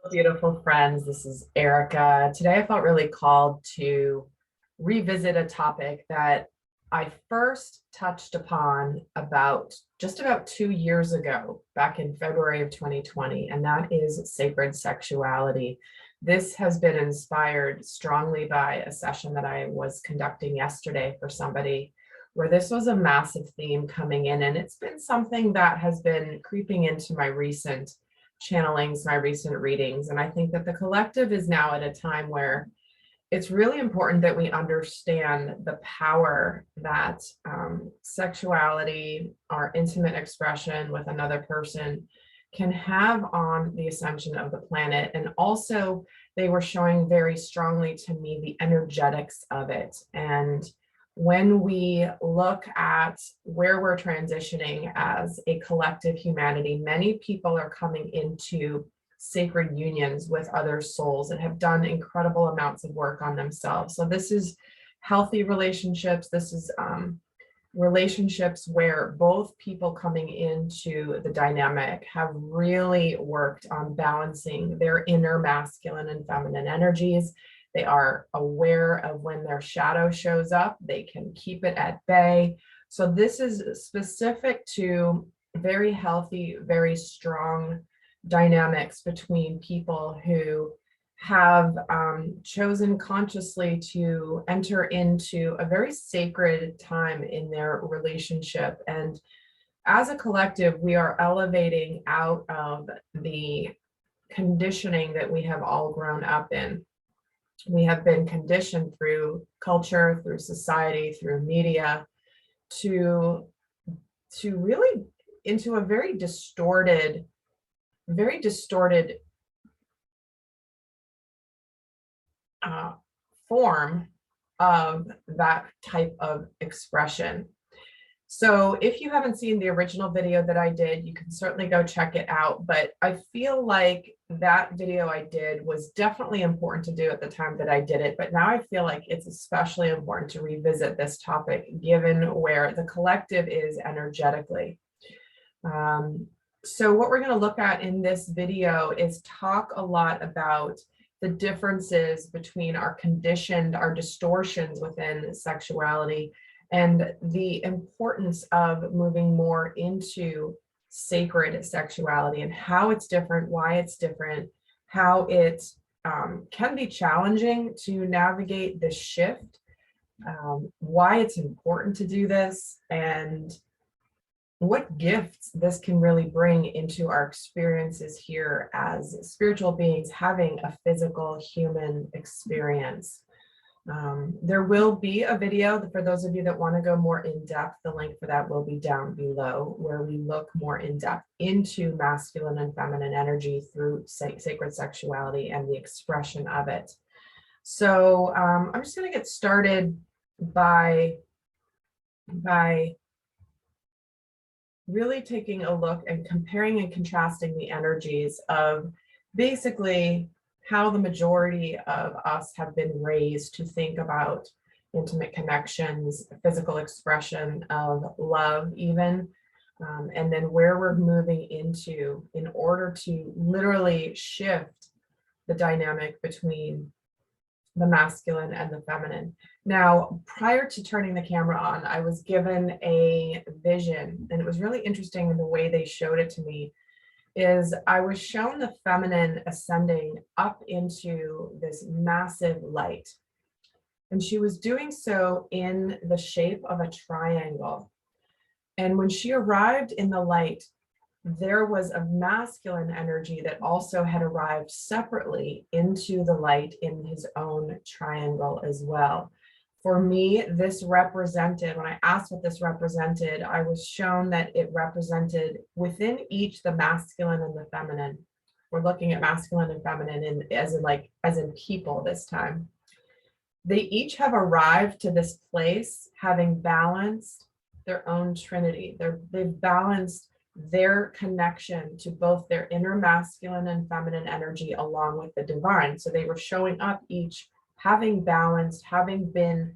Beautiful friends, this is Erica. Today I felt really called to revisit a topic that I first touched upon about 2 years ago, back in February of 2020, and that is sacred sexuality. This has been inspired strongly by a session that I was conducting yesterday for somebody where this was a massive theme coming in, and it's been something that has been creeping into my recent channelings, my recent readings. And I think that the collective is now at a time where it's really important that we understand the power that sexuality, our intimate expression with another person, can have on the ascension of the planet. And also, they were showing very strongly to me the energetics of it. And when we look at where we're transitioning as a collective humanity, many people are coming into sacred unions with other souls and have done incredible amounts of work on themselves. So this is healthy relationships. This is relationships where both people coming into the dynamic have really worked on balancing their inner masculine and feminine energies. They are aware of when their shadow shows up. They can keep it at bay. So this is specific to very healthy, very strong dynamics between people who have chosen consciously to enter into a very sacred time in their relationship. And as a collective, we are elevating out of the conditioning that we have all grown up in. We have been conditioned through culture, through society, through media to really into a very distorted form of that type of expression. So if you haven't seen the original video that I did, you can certainly go check it out. But I feel like that video I did was definitely important to do at the time that I did it. But now I feel like it's especially important to revisit this topic, given where the collective is energetically. So what we're going to look at in this video is talk a lot about the differences between our distortions within sexuality, and the importance of moving more into sacred sexuality and how it's different, why it's different, how it can be challenging to navigate this shift, why it's important to do this, and what gifts this can really bring into our experiences here as spiritual beings having a physical human experience. There will be a video for those of you that want to go more in depth. The link for that will be down below, where we look more in depth into masculine and feminine energy through sacred sexuality and the expression of it. So I'm just going to get started by really taking a look and comparing and contrasting the energies of basically how the majority of us have been raised to think about intimate connections, physical expression of love even, and then where we're moving into in order to literally shift the dynamic between the masculine and the feminine. Now, prior to turning the camera on, I was given a vision, and it was really interesting in the way they showed it to me. Is I was shown the feminine ascending up into this massive light. And she was doing so in the shape of a triangle. And when she arrived in the light, there was a masculine energy that also had arrived separately into the light in his own triangle as well. For me, this represented, when I asked what this represented, I was shown that it represented within each the masculine and the feminine. We're looking at masculine and feminine as in people this time. They each have arrived to this place having balanced their own trinity. They've balanced their connection to both their inner masculine and feminine energy along with the divine. So they were showing up each having balanced, having been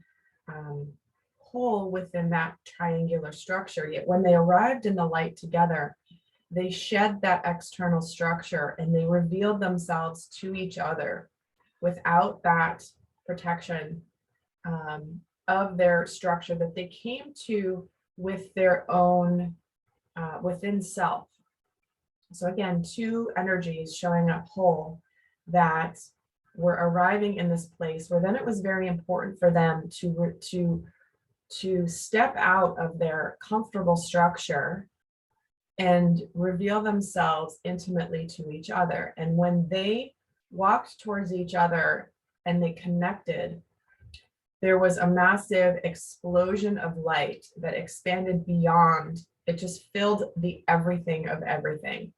whole within that triangular structure. Yet when they arrived in the light together, they shed that external structure and they revealed themselves to each other without that protection of their structure that they came to with their own within self. So again, two energies showing up whole that were arriving in this place where then it was very important for them to step out of their comfortable structure and reveal themselves intimately to each other. And when they walked towards each other and they connected, there was a massive explosion of light that expanded beyond. It just filled the everything of everything.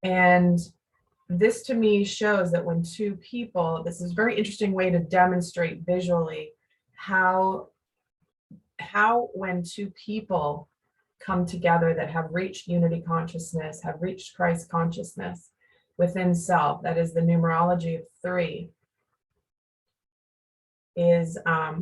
And this to me shows that when two people, this is a very interesting way to demonstrate visually how when two people come together that have reached unity consciousness, have reached Christ consciousness within self, that is the numerology of 3, is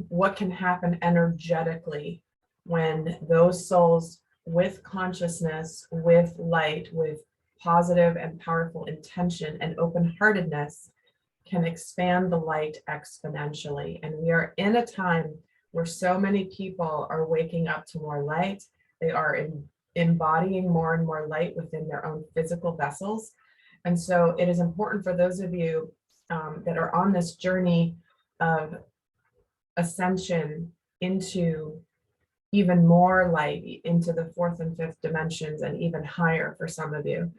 what can happen energetically when those souls with consciousness, with light, with positive and powerful intention and open-heartedness can expand the light exponentially. And we are in a time where so many people are waking up to more light. They are embodying more and more light within their own physical vessels. And so it is important for those of you that are on this journey of ascension into even more light, into the 4th and 5th dimensions and even higher for some of you,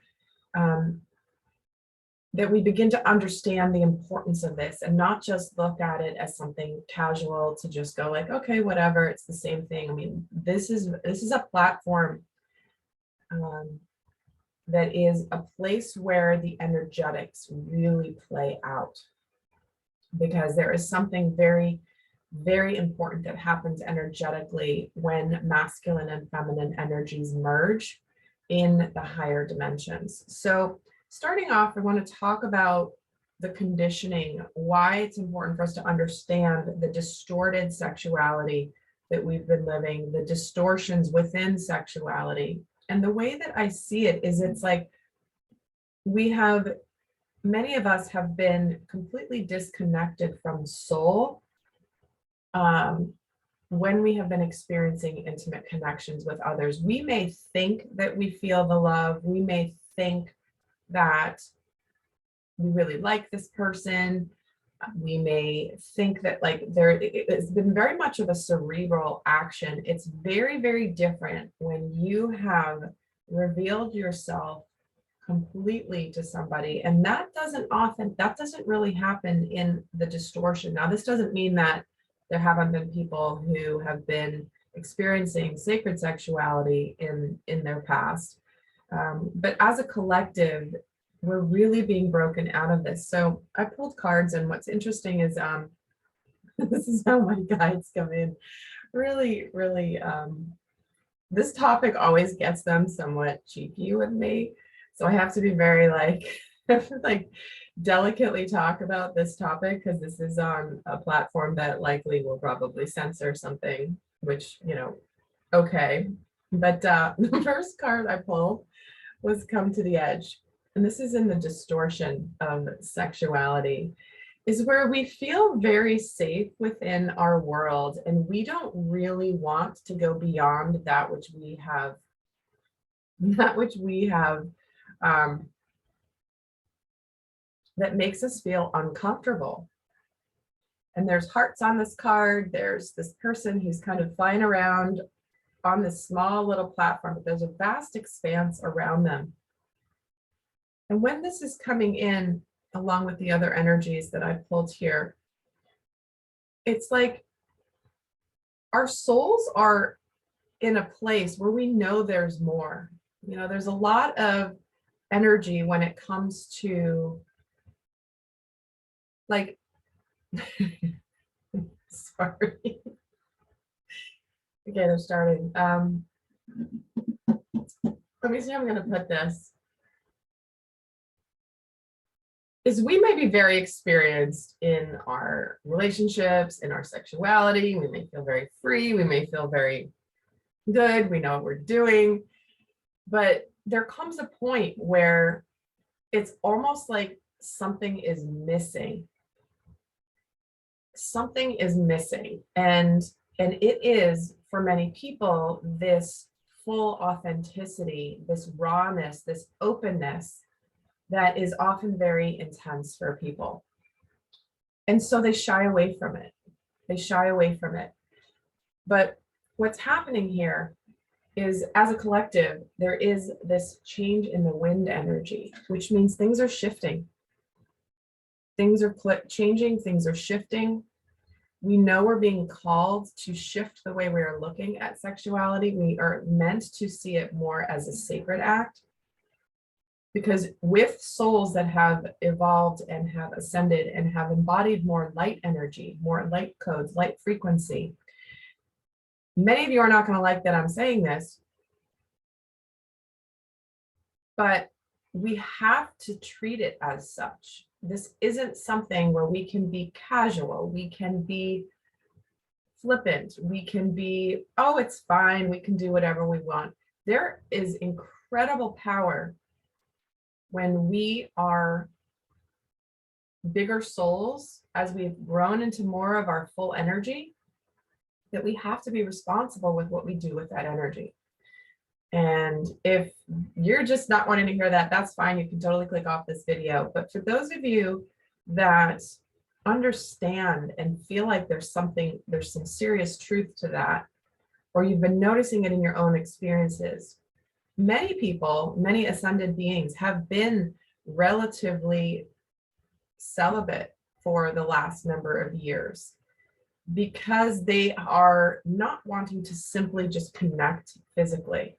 that we begin to understand the importance of this and not just look at it as something casual to just go like, okay, whatever, it's the same thing. I mean, this is a platform that is a place where the energetics really play out, because there is something very, very important that happens energetically when masculine and feminine energies merge in the higher dimensions. So starting off, I want to talk about the conditioning, why it's important for us to understand the distorted sexuality that we've been living, the distortions within sexuality. And the way that I see it is, it's like many of us have been completely disconnected from soul when we have been experiencing intimate connections with others. We may think that we feel the love. We may think that we really like this person. We may think that it's been very much of a cerebral action. It's very, very different when you have revealed yourself completely to somebody. And that doesn't really happen in the distortion. Now, this doesn't mean that there haven't been people who have been experiencing sacred sexuality in their past. But as a collective, we're really being broken out of this. So I pulled cards, and what's interesting is this is how my guides come in. Really, really, this topic always gets them somewhat cheeky with me. So I have to be very like delicately talk about this topic, because this is on a platform that likely will probably censor something, which, okay. But the first card I pulled was Come to the Edge. And this is in the distortion of sexuality, is where we feel very safe within our world, and we don't really want to go beyond that which we have that makes us feel uncomfortable. And there's hearts on this card. There's this person who's kind of flying around on this small little platform, but there's a vast expanse around them. And when this is coming in, along with the other energies that I pulled here, it's like our souls are in a place where we know there's more. There's a lot of energy when it comes to sorry. Okay, they're starting. Let me see how I'm going to put this. Is we may be very experienced in our relationships, in our sexuality. We may feel very free. We may feel very good. We know what we're doing. But there comes a point where it's almost like something is missing. Something is missing. And it is, for many people, this full authenticity, this rawness, this openness that is often very intense for people. And so they shy away from it. They shy away from it. But what's happening here is, as a collective, there is this change in the wind energy, which means things are shifting. Things are changing, things are shifting. We know we're being called to shift the way we are looking at sexuality. We are meant to see it more as a sacred act, because with souls that have evolved and have ascended and have embodied more light energy, more light codes, light frequency, many of you are not going to like that I'm saying this, but we have to treat it as such. This isn't something where we can be casual, we can be flippant, we can be, oh, it's fine, we can do whatever we want. There is incredible power when we are bigger souls, as we've grown into more of our full energy, that we have to be responsible with what we do with that energy. And if you're just not wanting to hear that, that's fine. You can totally click off this video. But for those of you that understand and feel like there's some serious truth to that, or you've been noticing it in your own experiences, many people, many ascended beings have been relatively celibate for the last number of years, because they are not wanting to simply just connect physically.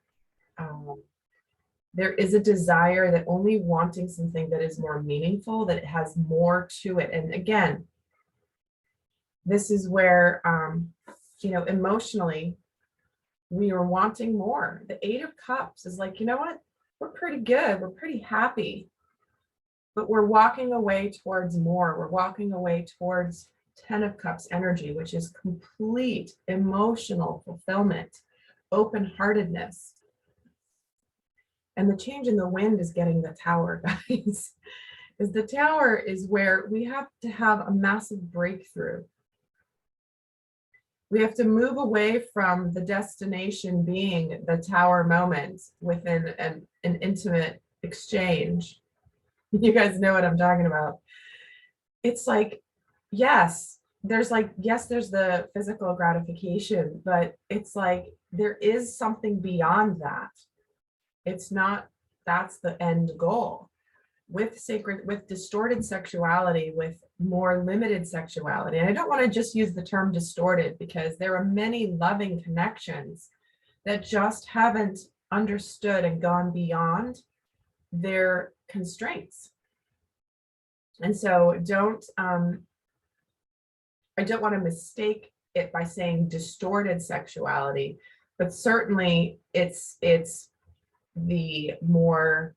There is a desire that only wanting something that is more meaningful, that it has more to it. And again, this is where, emotionally, we are wanting more. The Eight of Cups is like, you know what? We're pretty good. We're pretty happy. But we're walking away towards more. We're walking away towards Ten of Cups energy, which is complete emotional fulfillment, open-heartedness. And the change in the wind is getting the Tower, guys. Because the Tower is where we have to have a massive breakthrough. We have to move away from the destination being the Tower moment within an intimate exchange. You guys know what I'm talking about. It's like, yes, there's the physical gratification, but it's like there is something beyond that. It's not, that's the end goal. With distorted sexuality, with more limited sexuality, and I don't want to just use the term distorted, because there are many loving connections that just haven't understood and gone beyond their constraints. And so I don't want to mistake it by saying distorted sexuality, but certainly it's the more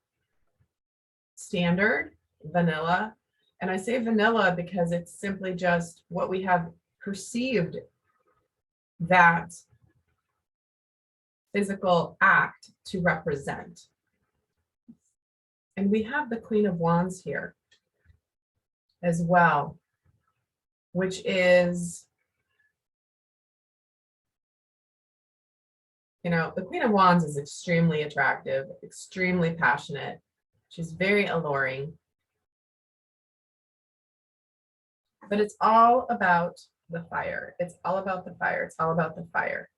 standard vanilla. And I say vanilla because it's simply just what we have perceived that physical act to represent. And we have the Queen of Wands here as well, which is, the Queen of Wands is extremely attractive, extremely passionate. She's very alluring. But it's all about the fire. It's all about the fire. It's all about the fire.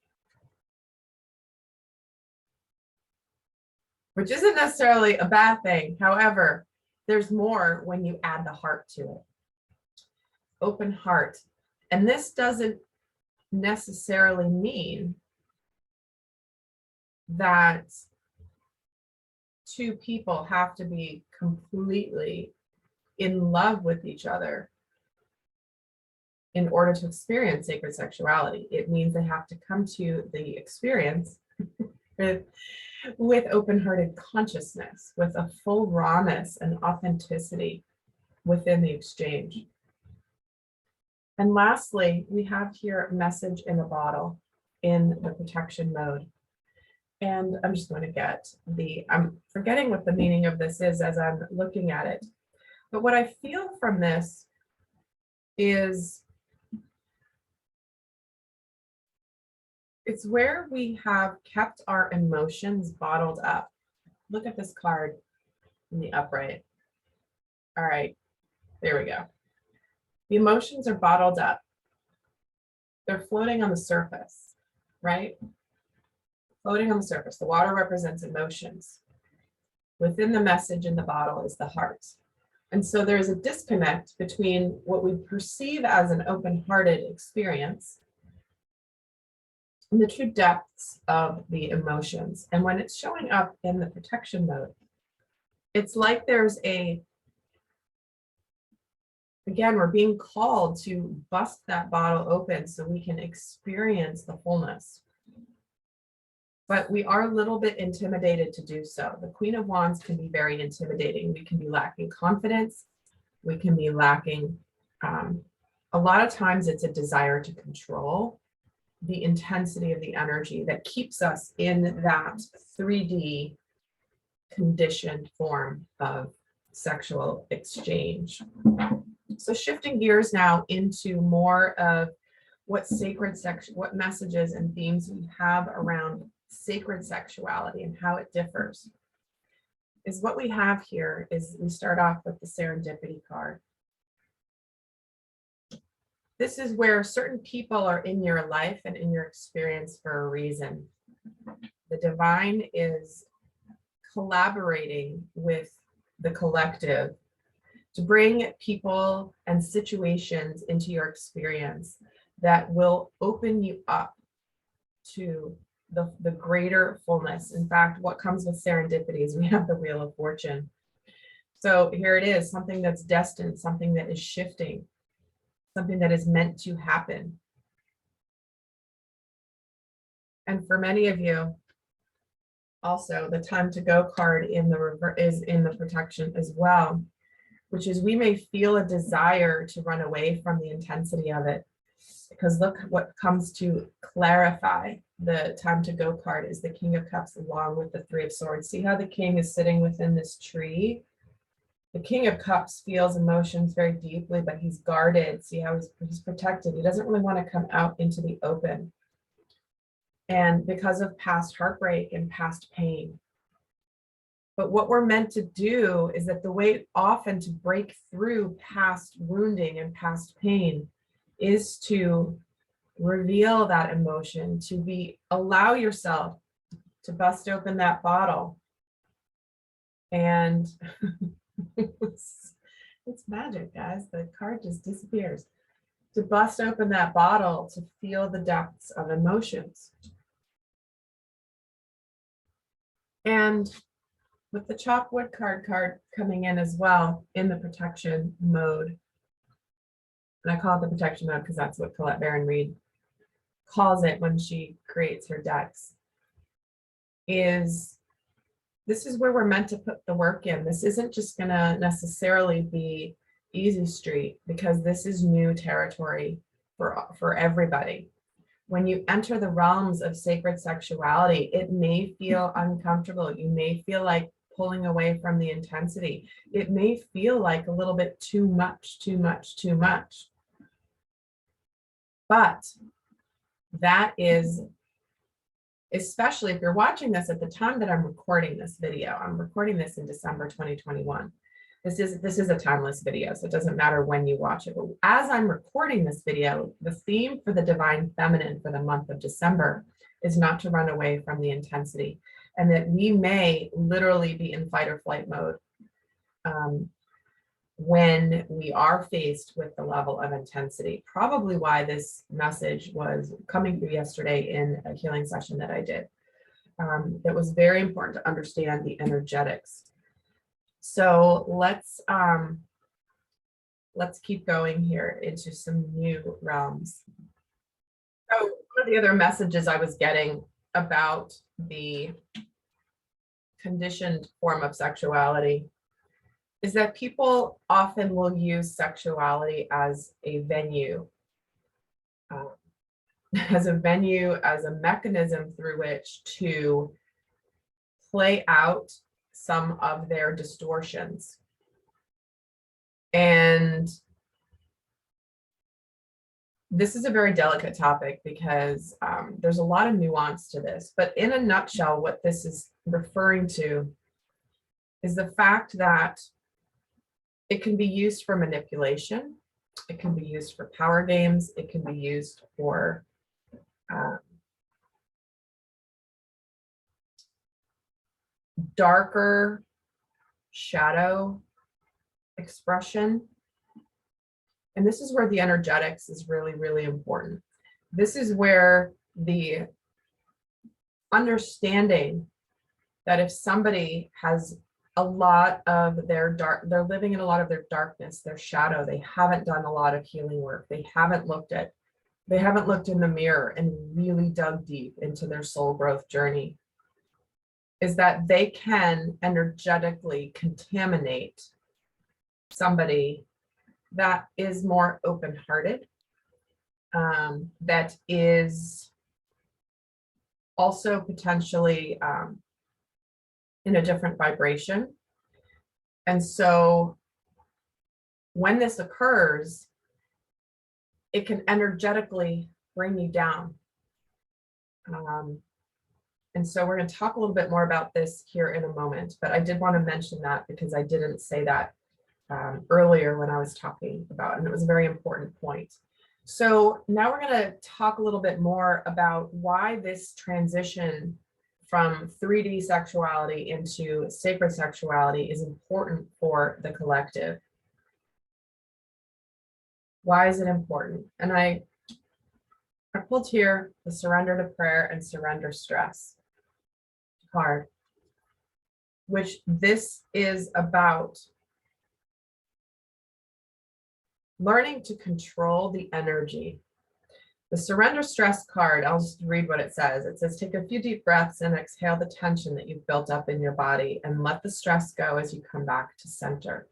Which isn't necessarily a bad thing. However, there's more when you add the heart to it. Open heart. And this doesn't necessarily mean that two people have to be completely in love with each other in order to experience sacred sexuality. It means they have to come to the experience with open-hearted consciousness, with a full rawness and authenticity within the exchange. And lastly, we have here a message in a bottle in the protection mode. And I'm just going to get I'm forgetting what the meaning of this is as I'm looking at it. But what I feel from this is it's where we have kept our emotions bottled up. Look at this card in the upright. All right, there we go. The emotions are bottled up. They're floating on the surface, right? Floating on the surface. The water represents emotions. Within the message in the bottle is the heart. And so there's a disconnect between what we perceive as an open-hearted experience and the true depths of the emotions. And when it's showing up in the protection mode, it's like there's again, we're being called to bust that bottle open so we can experience the fullness. But we are a little bit intimidated to do so. The Queen of Wands can be very intimidating. We can be lacking confidence. We can be lacking, a lot of times it's a desire to control the intensity of the energy that keeps us in that 3D conditioned form of sexual exchange. So shifting gears now into more of what what messages and themes we have around sacred sexuality and how it differs. Is what we have here is we start off with the serendipity card. This is where certain people are in your life and in your experience for a reason. The divine is collaborating with the collective to bring people and situations into your experience that will open you up to the greater fullness. In fact, what comes with serendipity is we have the Wheel of Fortune. So here it is, something that's destined, something that is shifting, something that is meant to happen. And for many of you, also the time to go card in the reverse is in the protection as well, which is we may feel a desire to run away from the intensity of it. Because look what comes to clarify the time to go card is the King of Cups along with the Three of Swords. See how the king is sitting within this tree? The King of Cups feels emotions very deeply, but he's guarded. See how he's protected. He doesn't really want to come out into the open. And because of past heartbreak and past pain. But what we're meant to do is that the way often to break through past wounding and past pain is to reveal that emotion, to allow yourself to bust open that bottle. And it's magic, guys. The card just disappears. To bust open that bottle, to feel the depths of emotions. And with the Chop Wood card coming in as well in the protection mode, and I call it the protection mode because that's what Colette Baron-Reid calls it when she creates her decks, this is where we're meant to put the work in. This isn't just going to necessarily be easy street because this is new territory for everybody. When you enter the realms of sacred sexuality, it may feel uncomfortable. You may feel like pulling away from the intensity. It may feel like a little bit too much. But that is, especially if you're watching this at the time that I'm recording this video, I'm recording this in December 2021. This is a timeless video, so it doesn't matter when you watch it. But as I'm recording this video, the theme for the Divine Feminine for the month of December is not to run away from the intensity, and that we may literally be in fight or flight mode when we are faced with the level of intensity. Probably why this message was coming through yesterday in a healing session that I did. It was very important to understand the energetics. So let's keep going here into some new realms. So one of the other messages I was getting about the conditioned form of sexuality is that people often will use sexuality as a venue, as a mechanism through which to play out some of their distortions. And this is a very delicate topic because there's a lot of nuance to this, but in a nutshell, what this is referring to is the fact that it can be used for manipulation. It can be used for power games. It can be used for darker shadow expression. And this is where the energetics is really, really important. This is where the understanding that if somebody has a lot of their they're living in a lot of their darkness, their shadow, they haven't done a lot of healing work, they haven't looked in the mirror and really dug deep into their soul growth journey, is that they can energetically contaminate somebody that is more open-hearted, that is also potentially in a different vibration. And so when this occurs, it can energetically bring you down. And so we're going to talk a little bit more about this here in a moment, but I did want to mention that because I didn't say that earlier when I was talking about, and it was a very important point. So now we're going to talk a little bit more about why this transition from 3D sexuality into sacred sexuality is important for the collective. Why is it important? And I pulled here the surrender to prayer and surrender stress card, which this is about learning to control the energy. The surrender stress card, I'll just read what it says. It says, take a few deep breaths and exhale the tension that you've built up in your body and let the stress go as you come back to center.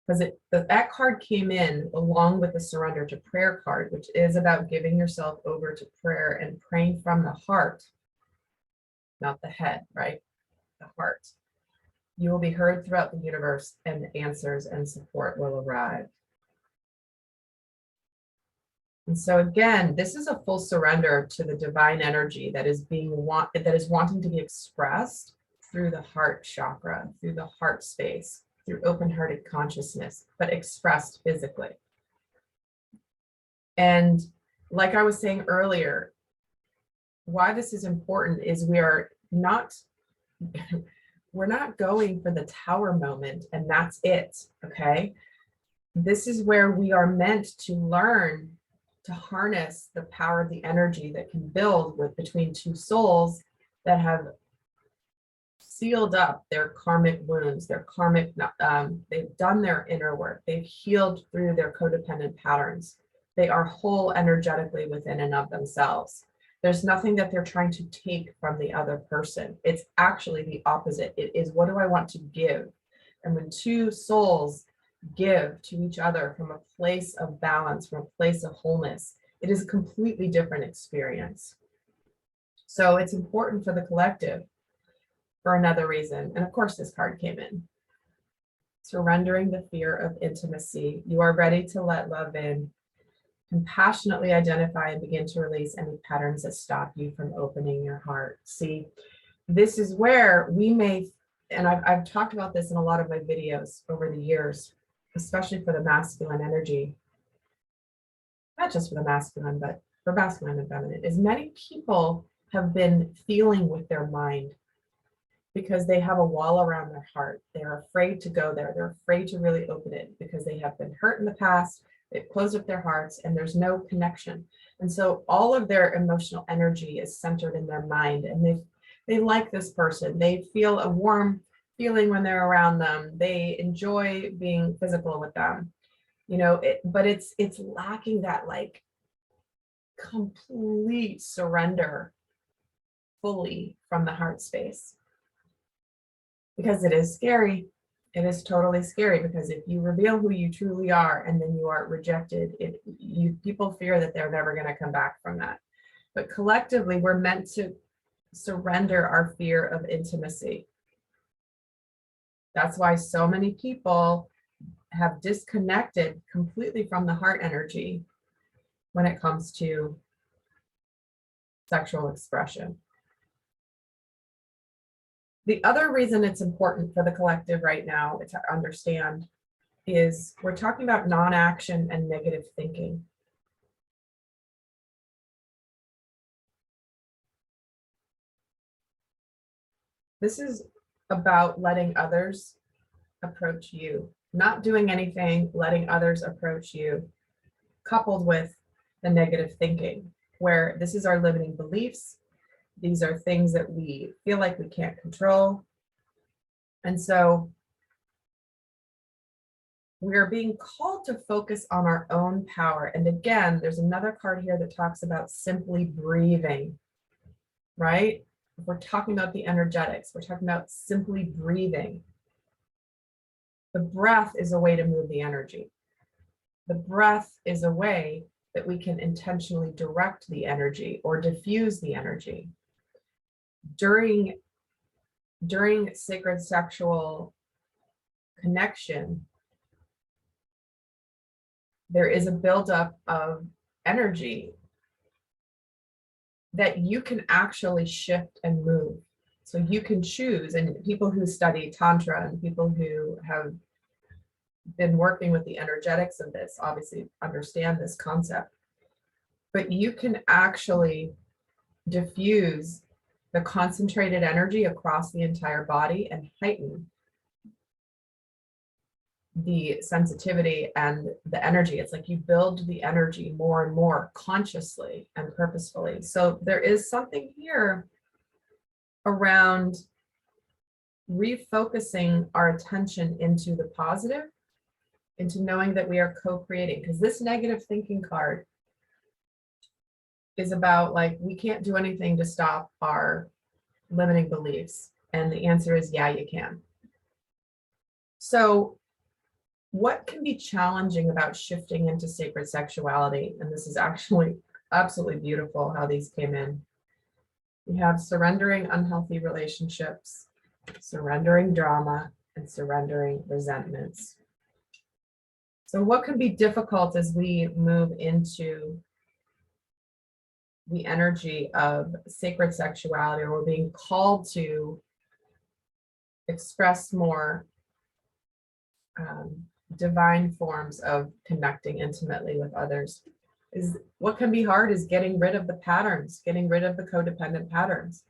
Because that card came in along with the surrender to prayer card, which is about giving yourself over to prayer and praying from the heart, not the head, right? The heart. You will be heard throughout the universe and answers and support will arrive. And so again, this is a full surrender to the divine energy that is wanting to be expressed through the heart chakra, through the heart space, through open-hearted consciousness, but expressed physically. And like I was saying earlier, why this is important is we're not going for the tower moment and that's it, okay? This is where we are meant to learn to harness the power of the energy that can build between two souls that have sealed up their karmic wounds, their karmic, they've done their inner work, they've healed through their codependent patterns. They are whole energetically within and of themselves. There's nothing that they're trying to take from the other person. It's actually the opposite. It is, what do I want to give? And when two souls give to each other from a place of balance, from a place of wholeness, it is a completely different experience. So it's important for the collective for another reason. And of course, this card came in. Surrendering the fear of intimacy. You are ready to let love in. Compassionately identify and begin to release any patterns that stop you from opening your heart. See, this is where we may, and I've talked about this in a lot of my videos over the years, especially for the masculine energy, not just for the masculine, but for masculine and feminine, is many people have been feeling with their mind because they have a wall around their heart. They're afraid to go there. They're afraid to really open it because they have been hurt in the past. They've closed up their hearts and there's no connection. And so all of their emotional energy is centered in their mind, and they like this person. They feel a warm feeling when they're around them. They enjoy being physical with them, you know, but it's lacking that like complete surrender fully from the heart space, because it is scary. It is totally scary, because if you reveal who you truly are and then you are rejected, people fear that they're never going to come back from that. But collectively, we're meant to surrender our fear of intimacy. That's why so many people have disconnected completely from the heart energy when it comes to sexual expression. The other reason it's important for the collective right now to understand is we're talking about non-action and negative thinking. This is about letting others approach you, not doing anything, letting others approach you, coupled with the negative thinking, where this is our limiting beliefs. These are things that we feel like we can't control. And so we are being called to focus on our own power. And again, there's another card here that talks about simply breathing, right? If we're talking about the energetics, we're talking about simply breathing. The breath is a way to move the energy. The breath is a way that we can intentionally direct the energy or diffuse the energy. During sacred sexual connection, there is a buildup of energy that you can actually shift and move. So you can choose, and people who study Tantra and people who have been working with the energetics of this obviously understand this concept, but you can actually diffuse the concentrated energy across the entire body and heighten the sensitivity and the energy. It's like you build the energy more and more consciously and purposefully. So there is something here around refocusing our attention into the positive, into knowing that we are co-creating, because this negative thinking card is about like, we can't do anything to stop our limiting beliefs. And the answer is, yeah, you can. So what can be challenging about shifting into sacred sexuality? And this is actually absolutely beautiful how these came in. We have surrendering unhealthy relationships, surrendering drama, and surrendering resentments. So what can be difficult as we move into the energy of sacred sexuality, or we're being called to express more divine forms of connecting intimately with others? Is what can be hard is getting rid of the patterns, getting rid of the codependent patterns.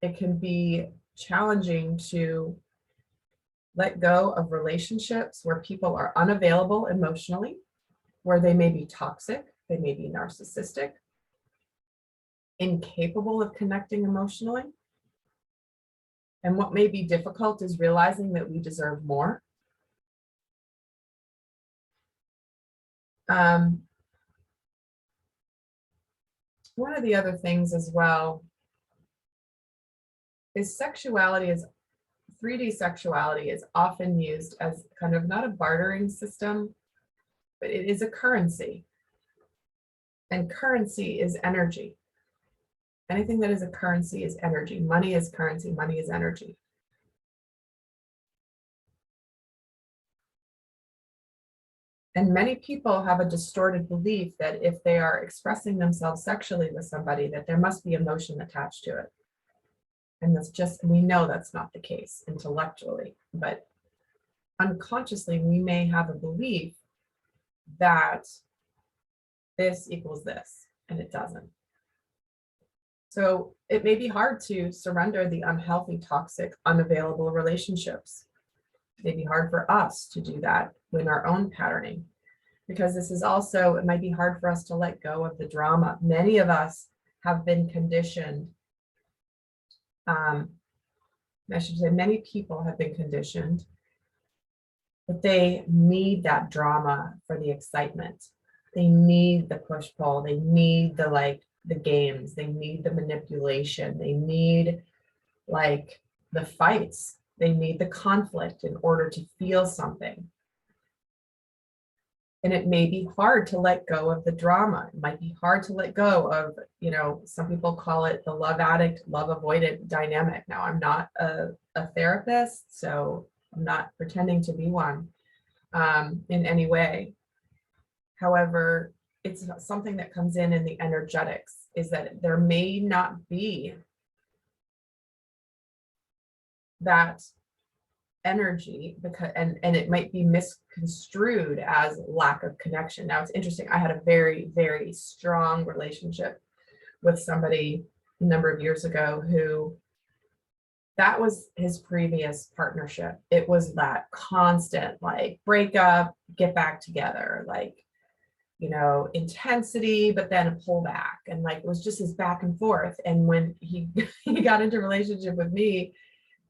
It can be challenging to let go of relationships where people are unavailable emotionally, where they may be toxic, they may be narcissistic, incapable of connecting emotionally. And what may be difficult is realizing that we deserve more. One of the other things as well is sexuality is 3D sexuality is often used as kind of not a bartering system, but it is a currency. And currency is energy. Anything that is a currency is energy. Money is currency, money is energy. And many people have a distorted belief that if they are expressing themselves sexually with somebody, that there must be emotion attached to it. And that's just, we know that's not the case intellectually, but unconsciously, we may have a belief that this equals this, and it doesn't. So it may be hard to surrender the unhealthy, toxic, unavailable relationships. It may be hard for us to do that in our own patterning, because this is also, it might be hard for us to let go of the drama. Many of us have been conditioned. I should say many people have been conditioned that they need that drama for the excitement. They need the push-pull. They need the games. They need the manipulation. They need like the fights. They need the conflict in order to feel something. And it may be hard to let go of the drama. It might be hard to let go of, some people call it the love addict, love avoidant dynamic. Now, I'm not a therapist, so I'm not pretending to be one in any way. However, it's something that comes in the energetics, is that there may not be that energy, because and it might be misconstrued as lack of connection. Now, it's interesting. I had a very, very strong relationship with somebody a number of years ago who, that was his previous partnership. It was that constant, like, break up, get back together, like, intensity, but then a pullback. And like, it was just his back and forth. And when he got into a relationship with me,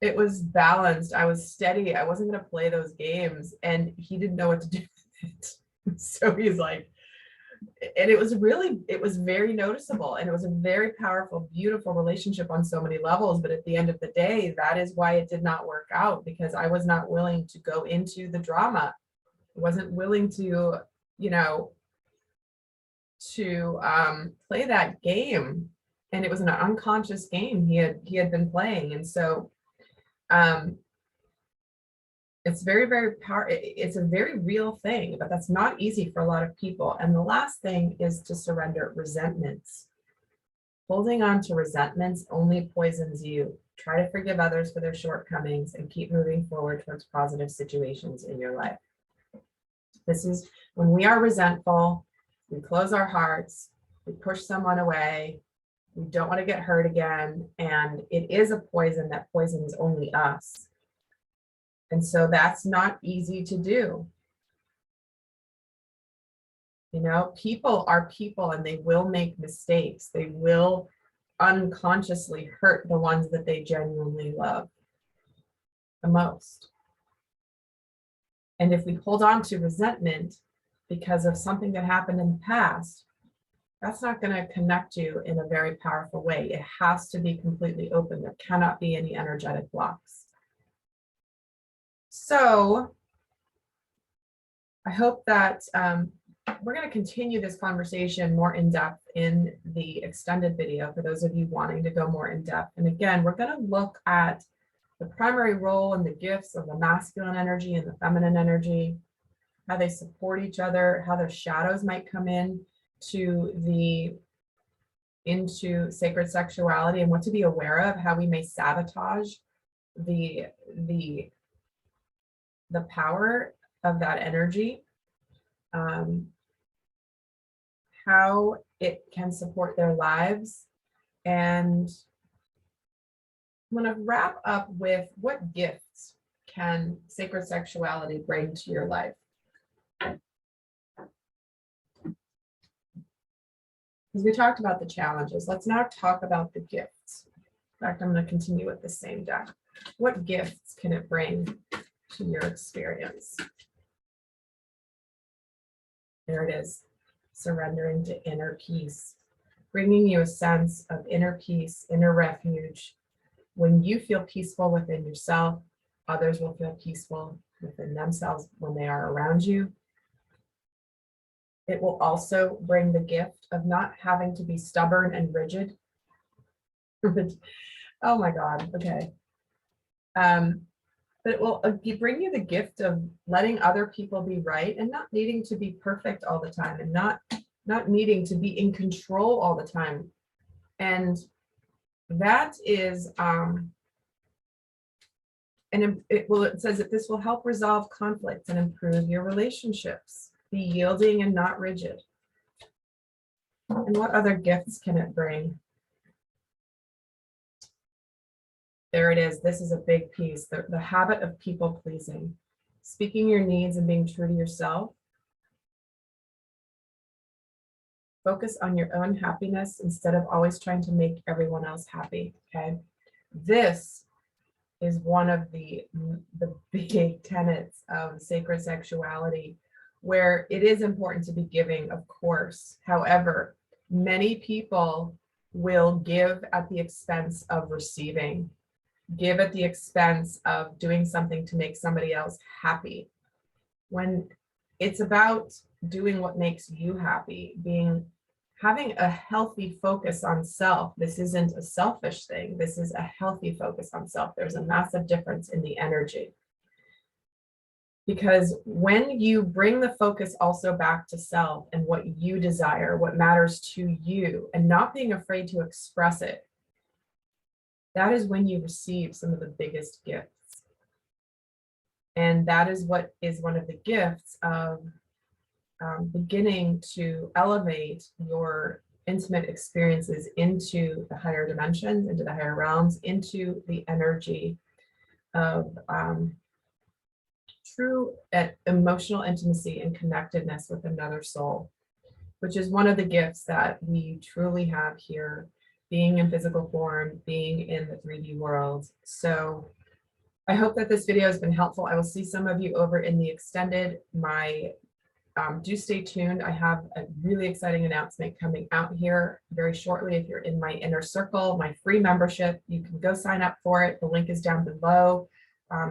it was balanced. I was steady. I wasn't going to play those games. And he didn't know what to do with it. So he's like, and it was very noticeable. And it was a very powerful, beautiful relationship on so many levels. But at the end of the day, that is why it did not work out, because I was not willing to go into the drama. I wasn't willing to, play that game. And it was an unconscious game he had been playing. And so it's very, very it's a very real thing, but that's not easy for a lot of people. And the last thing is to surrender resentments. Holding on to resentments only poisons you. Try to forgive others for their shortcomings and keep moving forward towards positive situations in your life. This is when we are resentful, we close our hearts, we push someone away, we don't want to get hurt again, and it is a poison that poisons only us. And so that's not easy to do. People are people, and they will make mistakes. They will unconsciously hurt the ones that they genuinely love the most. And if we hold on to resentment because of something that happened in the past, that's not going to connect you in a very powerful way. It has to be completely open. There cannot be any energetic blocks. So I hope that we're going to continue this conversation more in depth in the extended video for those of you wanting to go more in depth. And again, we're going to look at the primary role and the gifts of the masculine energy and the feminine energy, how they support each other, how their shadows might come into sacred sexuality, and what to be aware of, how we may sabotage the power of that energy, how it can support their lives. And I'm going to wrap up with what gifts can sacred sexuality bring to your life. Because we talked about the challenges, let's now talk about the gifts. In fact, I'm going to continue with the same deck. What gifts can it bring to your experience? There it is, surrendering to inner peace, bringing you a sense of inner peace, inner refuge. When you feel peaceful within yourself, others will feel peaceful within themselves when they are around you. It will also bring the gift of not having to be stubborn and rigid. Oh my God, okay. But it will bring you the gift of letting other people be right and not needing to be perfect all the time, and not needing to be in control all the time. And that is, it says that this will help resolve conflicts and improve your relationships. Be yielding and not rigid. And what other gifts can it bring? There it is. This is a big piece. The habit of people pleasing, speaking your needs and being true to yourself. Focus on your own happiness instead of always trying to make everyone else happy. Okay. This is one of the big tenets of sacred sexuality, where it is important to be giving, of course. However, many people will give at the expense of receiving, give at the expense of doing something to make somebody else happy. When it's about doing what makes you happy, having a healthy focus on self. This isn't a selfish thing. This is a healthy focus on self. There's a massive difference in the energy. Because when you bring the focus also back to self and what you desire, what matters to you, and not being afraid to express it, that is when you receive some of the biggest gifts. And that is what is one of the gifts of beginning to elevate your intimate experiences into the higher dimensions, into the higher realms, into the energy of true emotional intimacy and connectedness with another soul, which is one of the gifts that we truly have here, being in physical form, being in the 3D world. So I hope that this video has been helpful. I will see some of you over in the extended. Do stay tuned. I have a really exciting announcement coming out here very shortly. If you're in my inner circle, my free membership, you can go sign up for it. The link is down below.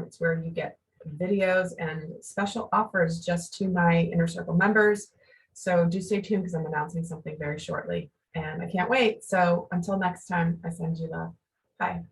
It's where you get videos and special offers just to my inner circle members. So do stay tuned because I'm announcing something very shortly and I can't wait. So until next time, I send you love. Bye.